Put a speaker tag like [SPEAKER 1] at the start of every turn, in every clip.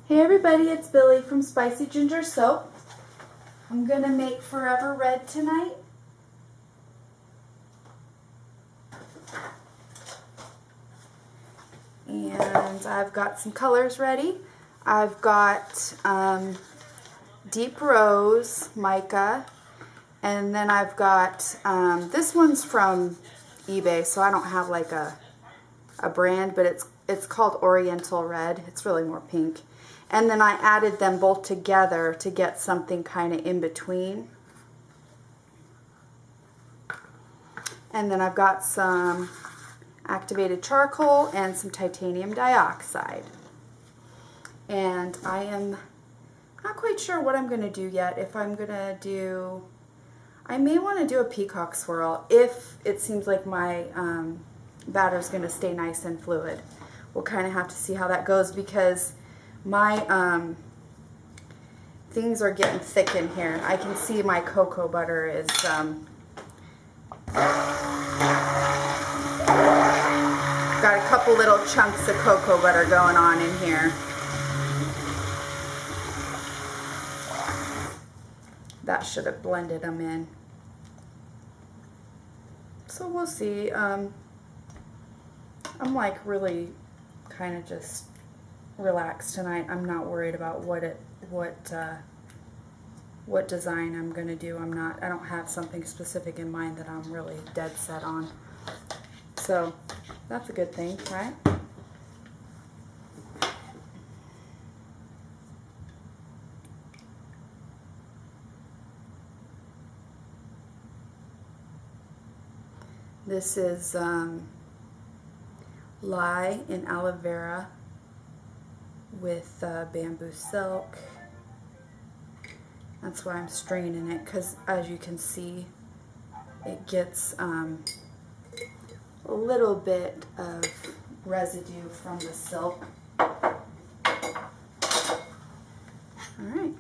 [SPEAKER 1] Hey everybody, it's Billy from Spicy Ginger Soap. I'm going to make Forever Red tonight. And I've got some colors ready. I've got Deep Rose, Mica, and then I've got, this one's from eBay, so I don't have like a brand, but it's called Oriental Red. It's really more pink. And then I added them both together to get something kind of in between. And then I've got some activated charcoal and some titanium dioxide. And I am not quite sure what I'm going to do yet. If I'm going to do, I may want to do a peacock swirl if it seems like my batter is going to stay nice and fluid. We'll kind of have to see how that goes because my things are getting thick in here. I can see my cocoa butter is got a couple little chunks of cocoa butter going on in here. That should have blended them in. So we'll see. I'm like really kind of just relaxed tonight. I'm not worried about what design I'm going to do. I don't have something specific in mind that I'm really dead set on. So that's a good thing, right? This is lye and aloe vera with bamboo silk. That's why I'm straining it, because as you can see, it gets a little bit of residue from the silk. All right.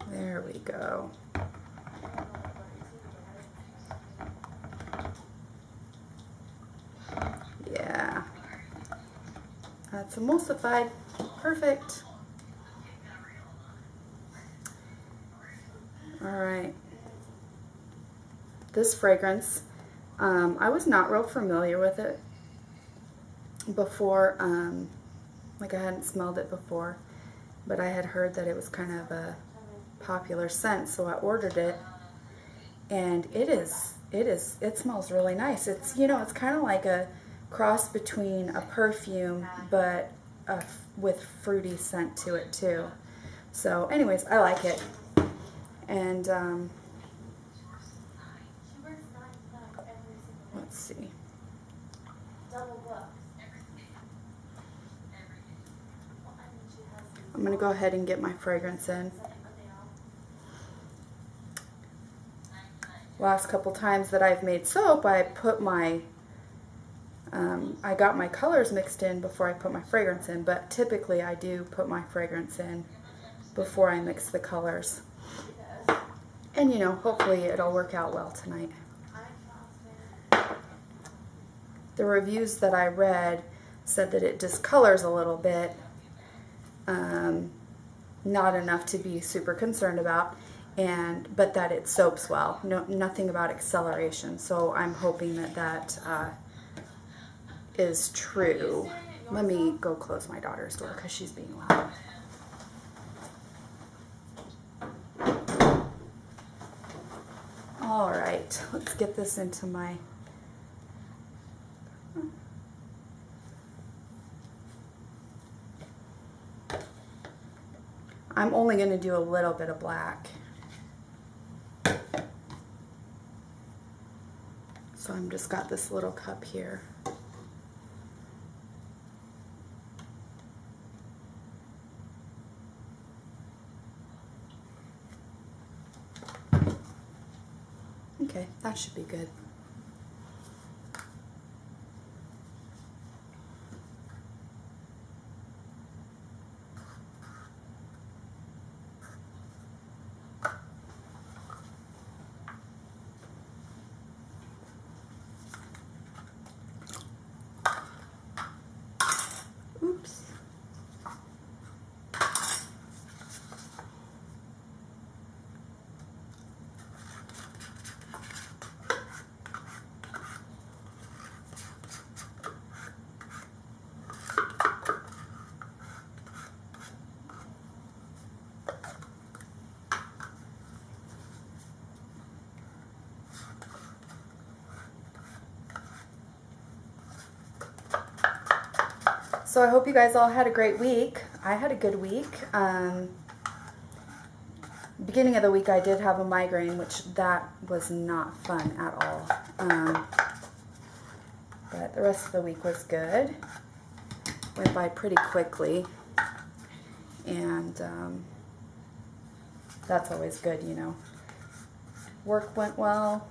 [SPEAKER 1] There we go. Yeah. That's emulsified. Perfect. Alright. This fragrance, I was not real familiar with it before. Like I hadn't smelled it before, but I had heard that it was kind of a popular scent, so I ordered it, and it smells really nice. It's, you know, it's kind of like a cross between a perfume but with fruity scent to it too. So anyways, I like it. And let's see. I'm going to go ahead and get my fragrance in. Last couple times that I've made soap, I put my I got my colors mixed in before I put my fragrance in, but typically I do put my fragrance in before I mix the colors. And you know, hopefully it'll work out well tonight. The reviews that I read said that it discolors a little bit, not enough to be super concerned about, but that it soaps well. Nothing about acceleration. So I'm hoping that is true. Let me go close my daughter's door because she's being loud. All right, let's get this into my... I'm only going to do a little bit of black. So I'm just got this little cup here. Okay, that should be good. So I hope you guys all had a great week. I had a good week. Beginning of the week I did have a migraine, which that was not fun at all. But the rest of the week was good. Went by pretty quickly. And that's always good, you know. Work went well,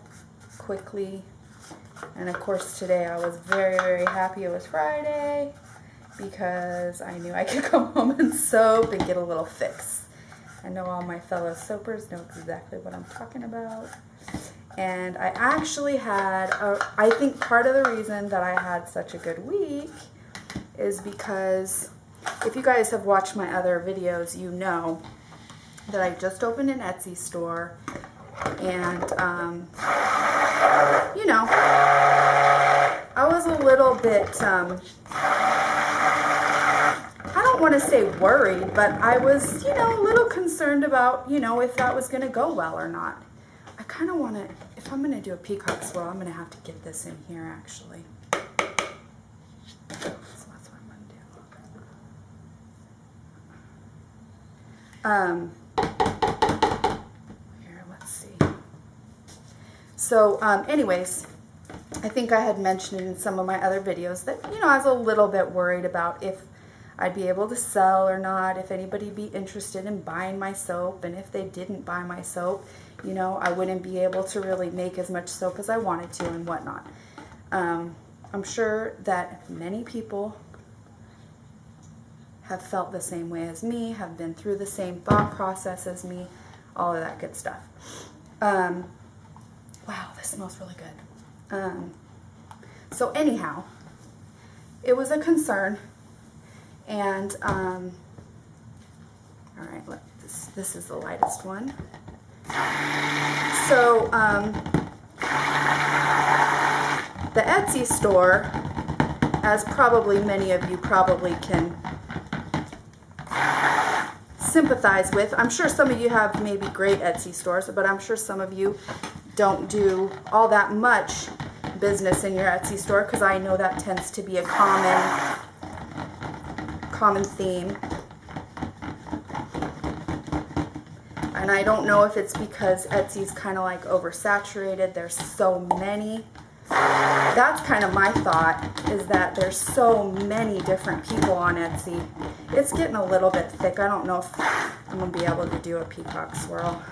[SPEAKER 1] quickly. And of course today I was very, very happy it was Friday, because I knew I could come home and soap and get a little fix. I know all my fellow soapers know exactly what I'm talking about. And I actually had, I think part of the reason that I had such a good week is because if you guys have watched my other videos, you know that I just opened an Etsy store. And, you know, I was a little bit, I don't want to say worried, but I was, you know, a little concerned about, you know, if that was going to go well or not. I kind of want to, if I'm going to do a peacock swirl, I'm going to have to get this in here, actually. So that's what I'm going to do. Here, let's see. So, anyways, I think I had mentioned in some of my other videos that, you know, I was a little bit worried about if I'd be able to sell or not, if anybody'd be interested in buying my soap, and if they didn't buy my soap, you know, I wouldn't be able to really make as much soap as I wanted to and whatnot. I'm sure that many people have felt the same way as me, have been through the same thought process as me, all of that good stuff. Wow, this smells really good. So anyhow, it was a concern. And, all right, this is the lightest one. So, the Etsy store, as probably many of you probably can sympathize with, I'm sure some of you have maybe great Etsy stores, but I'm sure some of you don't do all that much business in your Etsy store, because I know that tends to be a common theme. And I don't know if it's because Etsy's kind of like oversaturated. There's so many. That's kind of my thought, is that there's so many different people on Etsy. It's getting a little bit thick. I don't know if I'm going to be able to do a peacock swirl.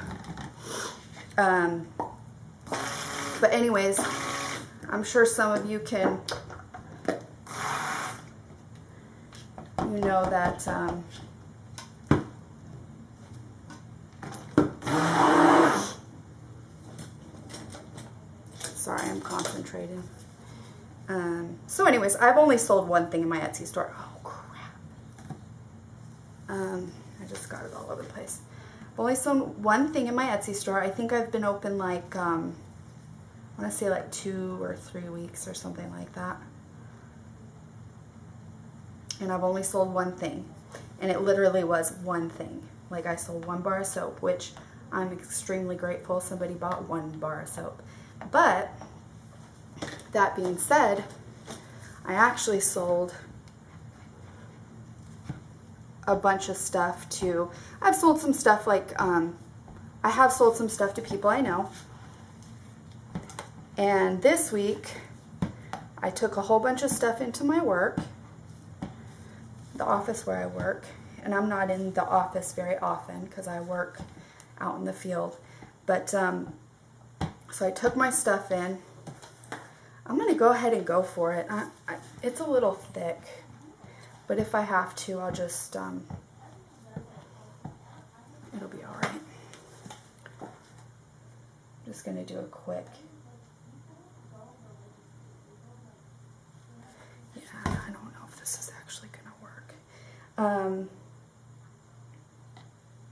[SPEAKER 1] But anyways, I'm sure some of you can, you know that sorry, I'm concentrating. So anyways, I've only sold one thing in my Etsy store. Oh crap. I just got it all over the place. I've only sold one thing in my Etsy store. I think I've been open like, I want to say like 2 or 3 weeks or something like that. And I've only sold one thing. And it literally was one thing. Like, I sold 1 bar of soap, which I'm extremely grateful somebody bought 1 bar of soap. But, that being said, I actually sold a bunch of stuff to, I've sold some stuff like, I have sold some stuff to people I know. And this week, I took a whole bunch of stuff into my work, the office where I work, and I'm not in the office very often because I work out in the field. But, so I took my stuff in. I'm going to go ahead and go for it. It's a little thick, but if I have to, I'll just, it'll be alright. I'm just going to do it quick. Yeah, I don't know if this is actually going to work.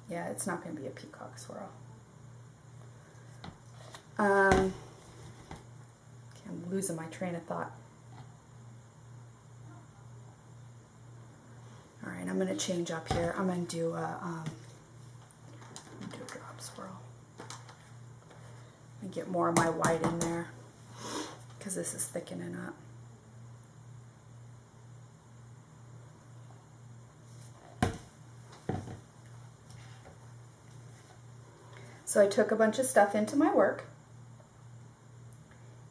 [SPEAKER 1] Yeah, it's not going to be a peacock swirl. Okay, I'm losing my train of thought. Alright, I'm going to change up here. I'm going to do a get more of my white in there because this is thickening up. So I took a bunch of stuff into my work,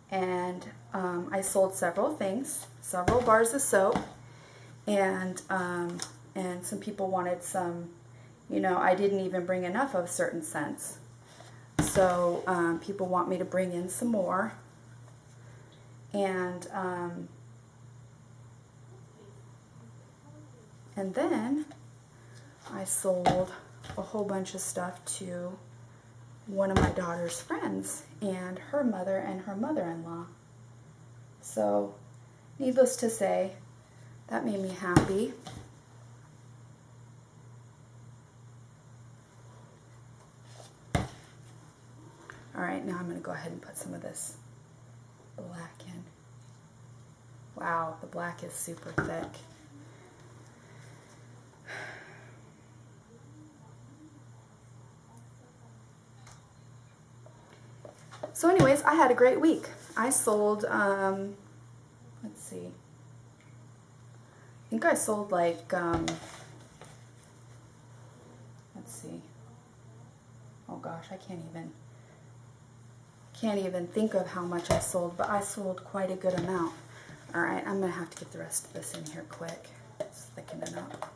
[SPEAKER 1] and I sold several things, several bars of soap, and some people wanted some, you know, I didn't even bring enough of certain scents. So people want me to bring in some more, and then I sold a whole bunch of stuff to one of my daughter's friends and her mother-in-law. So, needless to say, that made me happy. Alright, now I'm going to go ahead and put some of this black in. Wow, the black is super thick. So anyways, I had a great week. I sold, let's see, I think I sold like, let's see, oh gosh, I can't even think of how much I sold, but I sold quite a good amount. Alright, I'm going to have to get the rest of this in here quick. It's thickening up.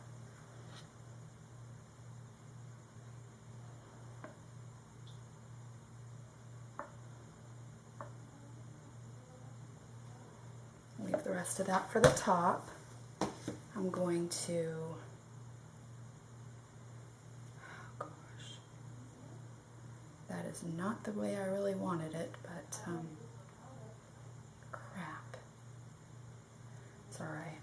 [SPEAKER 1] Leave the rest of that for the top. I'm going to, oh gosh, that is not the way I really wanted it, but crap, it's alright.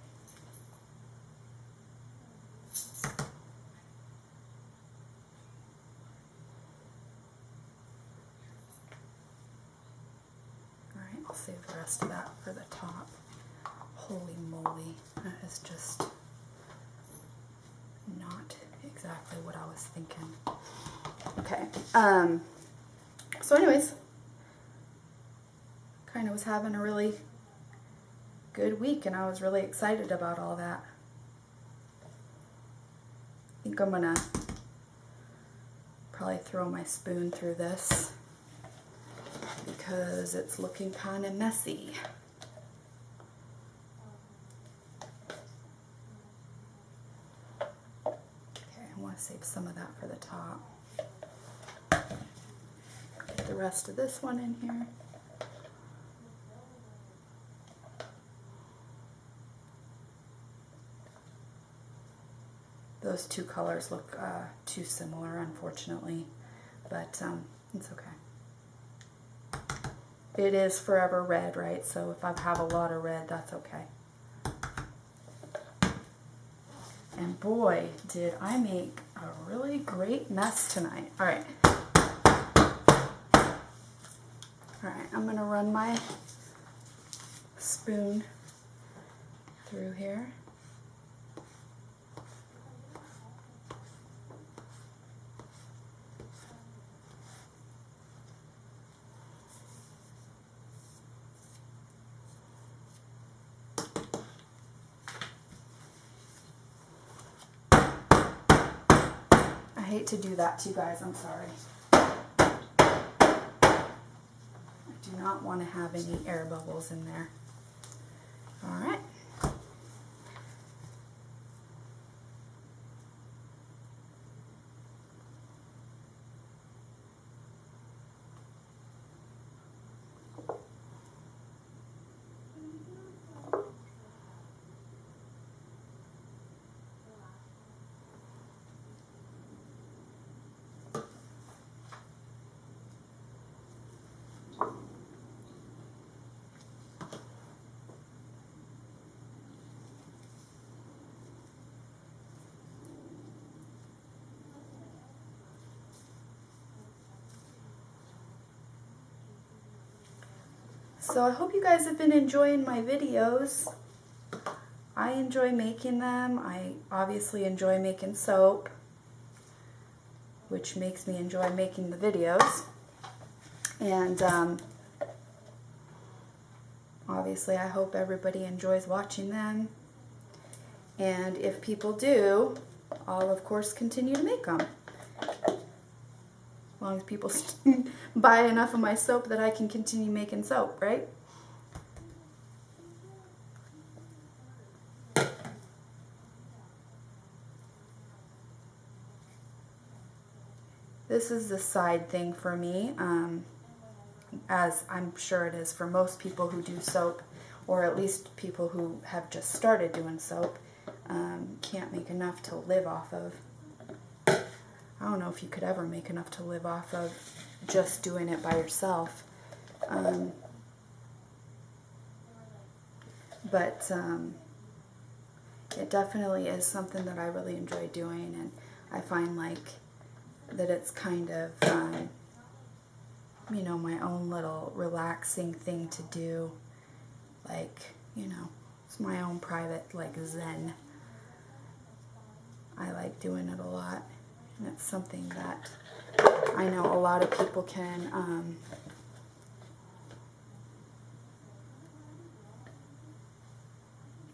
[SPEAKER 1] Alright, I'll save the rest of that for the top. Holy moly, that is just not exactly what I was thinking. Okay, so anyways, kind of was having a really good week, and I was really excited about all that. I think I'm gonna probably throw my spoon through this because it's looking kind of messy. Save some of that for the top. Get the rest of this one in here. Those two colors look too similar, unfortunately, but it's okay. It is forever red, right? So if I have a lot of red, that's okay. And boy, did I make a really great mess tonight. All right. All right, I'm gonna run my spoon through here. I hate to do that to you guys, I'm sorry. I do not want to have any air bubbles in there. All right. So I hope you guys have been enjoying my videos. I enjoy making them. I obviously enjoy making soap, which makes me enjoy making the videos. And obviously I hope everybody enjoys watching them. And if people do, I'll of course continue to make them. As long as people buy enough of my soap that I can continue making soap, right? This is the side thing for me, as I'm sure it is for most people who do soap, or at least people who have just started doing soap, can't make enough to live off of. I don't know if you could ever make enough to live off of just doing it by yourself. But it definitely is something that I really enjoy doing, and I find like that it's kind of, you know, my own little relaxing thing to do. Like, you know, it's my own private, like, zen. I like doing it a lot, and it's something that I know a lot of people can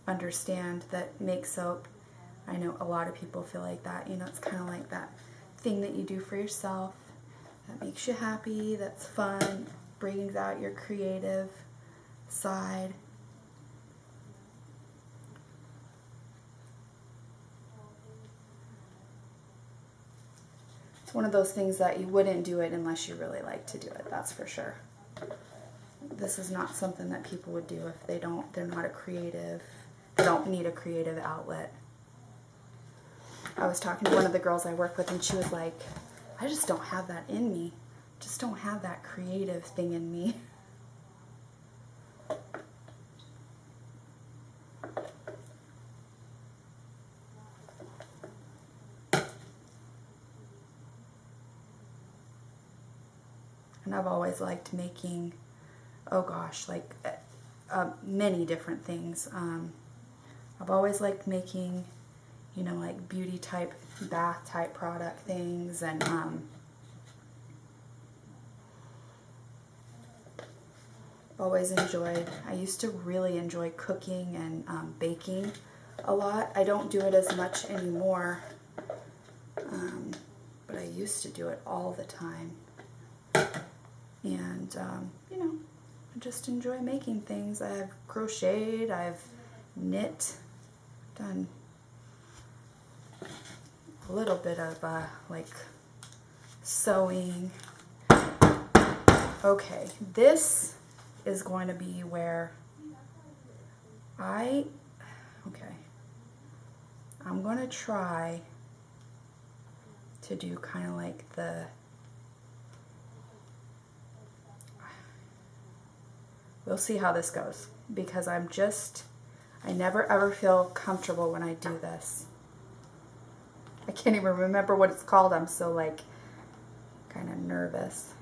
[SPEAKER 1] understand that make soap. I know a lot of people feel like that. You know, it's kind of like that thing that you do for yourself that makes you happy, that's fun, brings out your creative side. It's one of those things that you wouldn't do it unless you really like to do it, that's for sure. This is not something that people would do if they're not a creative, they don't need a creative outlet. I was talking to one of the girls I work with, and she was like, I just don't have that in me. Just don't have that creative thing in me. And I've always liked making, oh gosh, like many different things. I've always liked making, you know, like beauty type, bath type product things, and always enjoyed, I used to really enjoy cooking and baking a lot. I don't do it as much anymore, but I used to do it all the time. And, you know, I just enjoy making things. I've crocheted, I've knit, done a little bit of, like, sewing. Okay, this is going to be where I'm going to try to do kind of like we'll see how this goes, because I never ever feel comfortable when I do this. I can't even remember what it's called. I'm so like kind of nervous.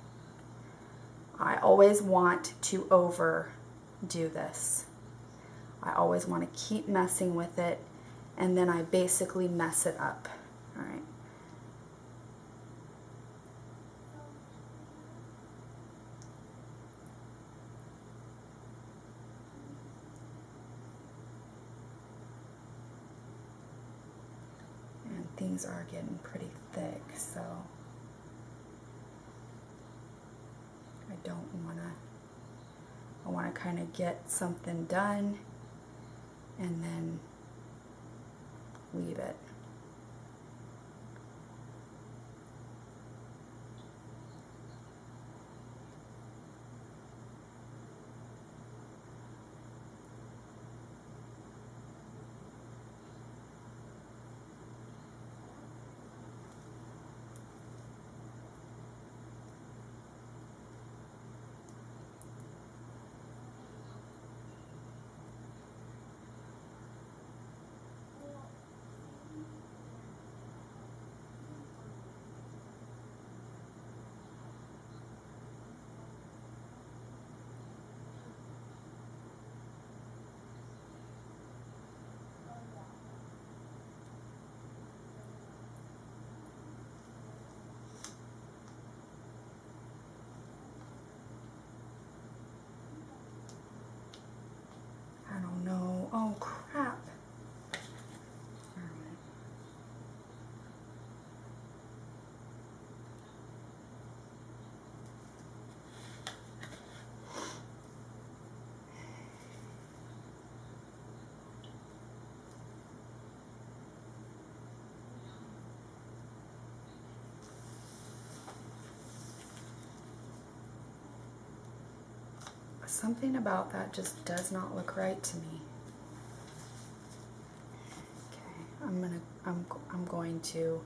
[SPEAKER 1] I always want to overdo this. I always want to keep messing with it, and then I basically mess it up. All right. And things are getting pretty thick, so I want to kind of get something done and then leave it. Something about that just does not look right to me. Okay, I'm going to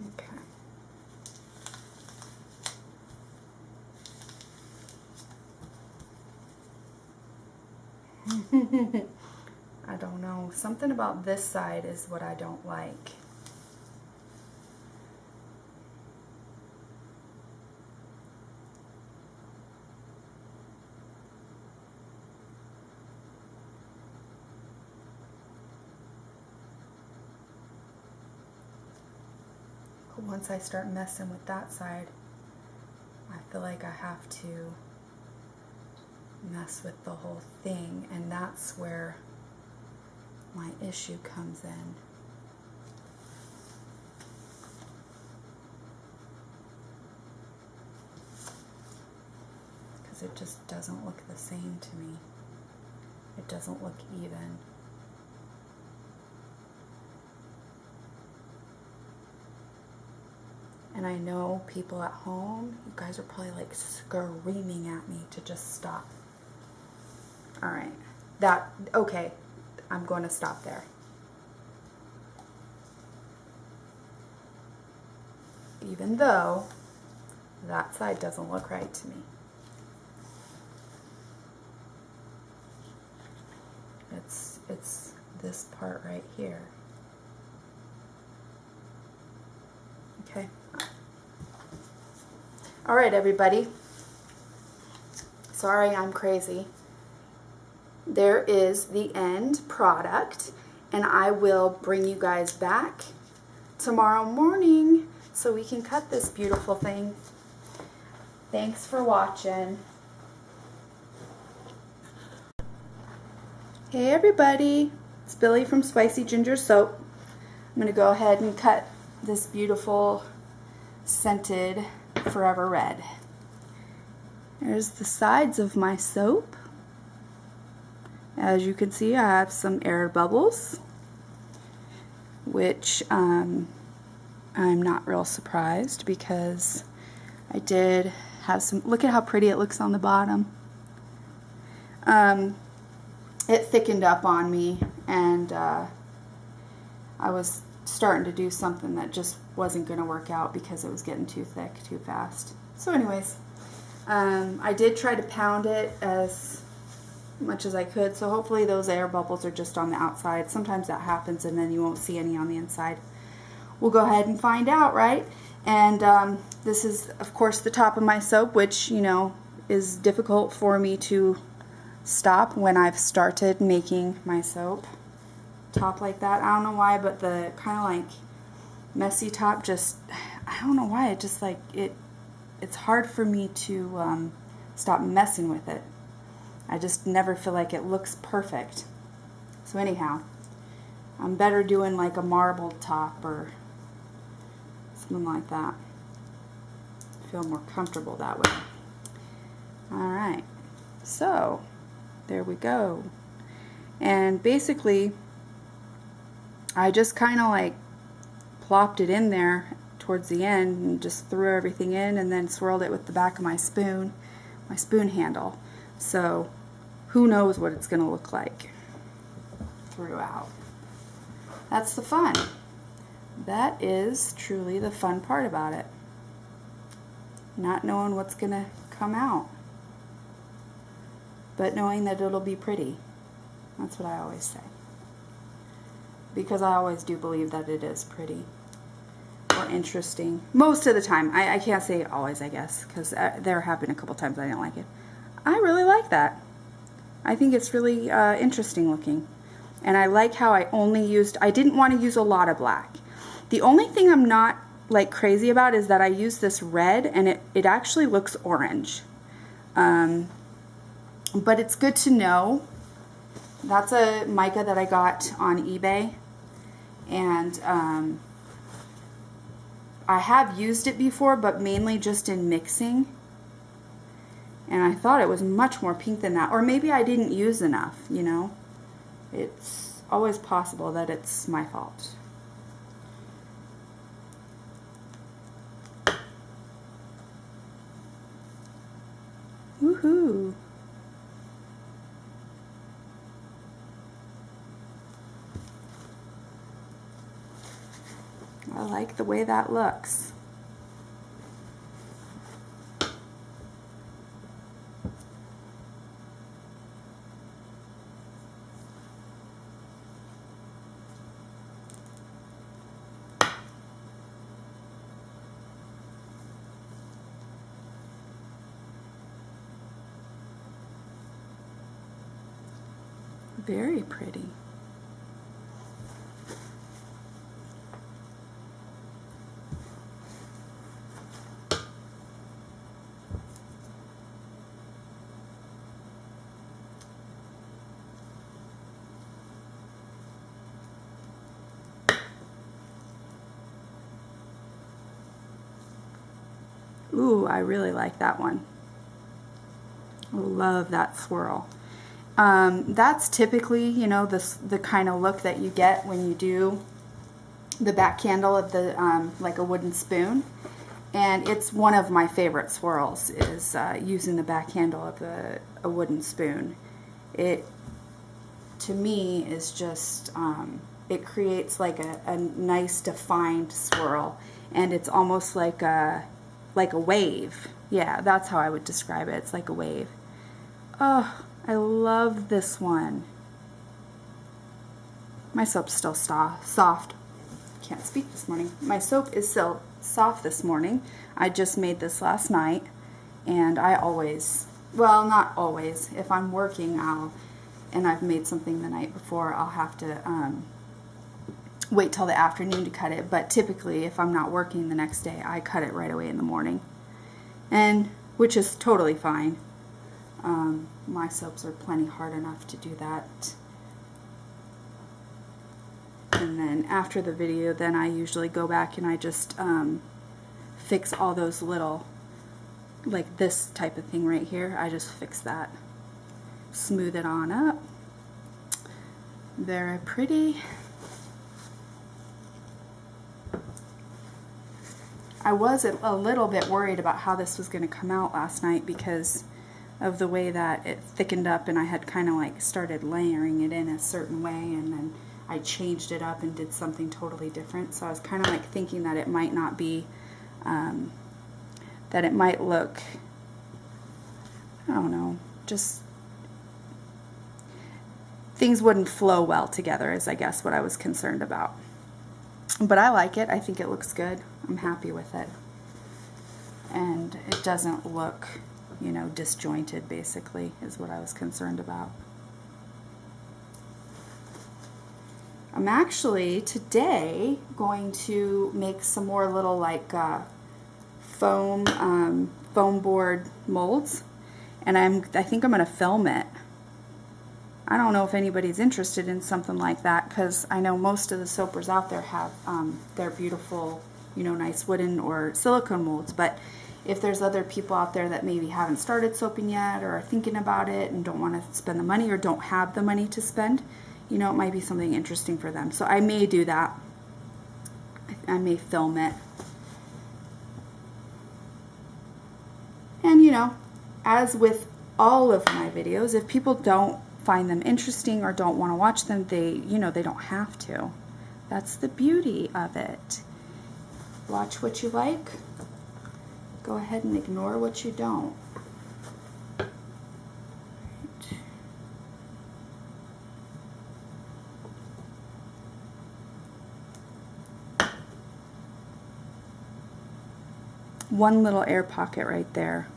[SPEAKER 1] okay. I don't know. Something about this side is what I don't like. Once I start messing with that side, I feel like I have to mess with the whole thing, and that's where my issue comes in. Because it just doesn't look the same to me. It doesn't look even. And I know people at home, you guys are probably like screaming at me to just stop. All right, okay, I'm going to stop there. Even though that side doesn't look right to me. It's this part right here. Okay. All right, everybody. Sorry, I'm crazy. There is the end product, and I will bring you guys back tomorrow morning so we can cut this beautiful thing. Thanks for watching. Hey everybody, it's Billy from Spicy Ginger Soap. I'm going to go ahead and cut this beautiful scented Forever Red. There's the sides of my soap. As you can see, I have some air bubbles, which I'm not real surprised because I did have some. Look at how pretty it looks on the bottom. It thickened up on me, and I was starting to do something that just wasn't going to work out because it was getting too thick too fast. So anyways, I did try to pound it as much as I could, so hopefully those air bubbles are just on the outside. Sometimes that happens and then you won't see any on the inside. We'll go ahead and find out, right? And this is of course the top of my soap, which, you know, is difficult for me to stop when I've started making my soap. Top like that, I don't know why, but the kind of like messy top, just, I don't know why, it just like it's hard for me to stop messing with it. I just never feel like it looks perfect. So anyhow, I'm better doing like a marble top or something like that. I feel more comfortable that way. Alright, so there we go. And basically I just kind of like plopped it in there towards the end and just threw everything in and then swirled it with the back of my spoon handle. So who knows what it's going to look like throughout. That's the fun. That is truly the fun part about it. Not knowing what's going to come out, but knowing that it'll be pretty. That's what I always say. Because I always do believe that it is pretty or interesting. Most of the time. I can't say always, I guess, because there have been a couple times I didn't like it. I really like that. I think it's really interesting looking. And I like how I didn't want to use a lot of black. The only thing I'm not like crazy about is that I use this red and it actually looks orange. But it's good to know That's a mica that I got on eBay, and I have used it before, but mainly just in mixing, and I thought it was much more pink than that, or maybe I didn't use enough, you know. It's always possible that it's my fault. Woohoo! I like the way that looks. Very pretty. Ooh, I really like that one. I love that swirl. That's typically, you know, the kind of look that you get when you do the back handle of the like a wooden spoon. And it's one of my favorite swirls is using the back handle of a wooden spoon. It, to me, is just, it creates like a nice defined swirl, and it's almost like a wave. Yeah, that's how I would describe it. It's like a wave. Oh, I love this one. My soap's still soft. Can't speak this morning. My soap is still soft this morning. I just made this last night, and I always, well, not always, if I'm working and I've made something the night before, I'll have to wait till the afternoon to cut it, but typically if I'm not working the next day, I cut it right away in the morning, and which is totally fine. My soaps are plenty hard enough to do that. And then after the video, then I usually go back and I just fix all those little, like this type of thing right here. I just fix that. Smooth it on up. Very pretty. I was a little bit worried about how this was going to come out last night because of the way that it thickened up, and I had kind of like started layering it in a certain way, and then I changed it up and did something totally different. So I was kind of like thinking that it might not be, that it might look, I don't know, just things wouldn't flow well together is I guess what I was concerned about. But I like it. I think it looks good. I'm happy with it. And it doesn't look, you know, disjointed, basically, is what I was concerned about. I'm actually today going to make some more little like foam board molds, and I think I'm going to film it. I don't know if anybody's interested in something like that, because I know most of the soapers out there have their beautiful, you know, nice wooden or silicone molds, but if there's other people out there that maybe haven't started soaping yet or are thinking about it and don't want to spend the money or don't have the money to spend, you know, it might be something interesting for them. So I may do that. I may film it. And, you know, as with all of my videos, if people don't find them interesting or don't want to watch them, you know, they don't have to. That's the beauty of it. Watch what you like. Go ahead and ignore what you don't. One little air pocket right there.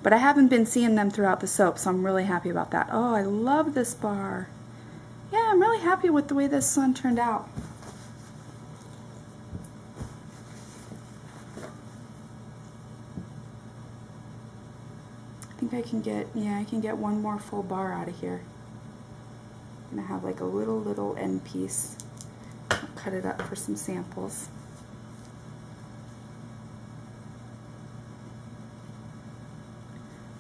[SPEAKER 1] But I haven't been seeing them throughout the soap, so I'm really happy about that. Oh, I love this bar. Yeah, I'm really happy with the way this one turned out. I think I can get, yeah, I can get one more full bar out of here. I'm gonna have like a little end piece. I'll cut it up for some samples.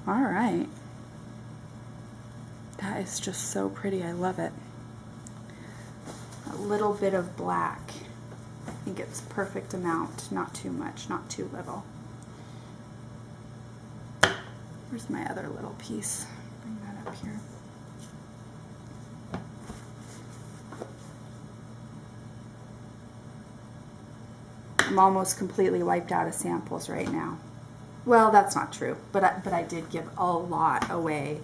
[SPEAKER 1] All right. That is just so pretty. I love it. A little bit of black. I think it's perfect amount. Not too much, not too little. Where's my other little piece? Bring that up here. I'm almost completely wiped out of samples right now. Well, that's not true, but I did give a lot away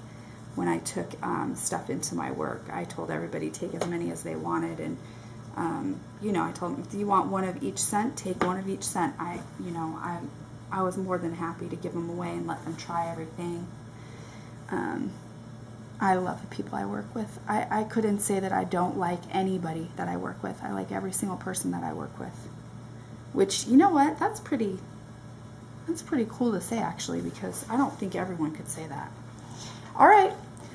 [SPEAKER 1] when I took stuff into my work. I told everybody take as many as they wanted, and you know, I told them if you want one of each scent, take one of each scent. I was more than happy to give them away and let them try everything. I love the people I work with. I couldn't say that I don't like anybody that I work with. I like every single person that I work with. Which, you know what, that's pretty cool to say, actually, because I don't think everyone could say that. All right,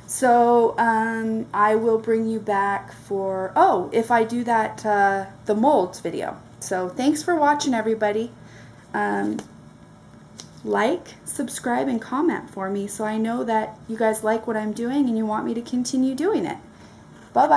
[SPEAKER 1] so I will bring you back for, oh, if I do that, the molds video. So thanks for watching, everybody. Like, subscribe, and comment for me so I know that you guys like what I'm doing and you want me to continue doing it. Bye-bye.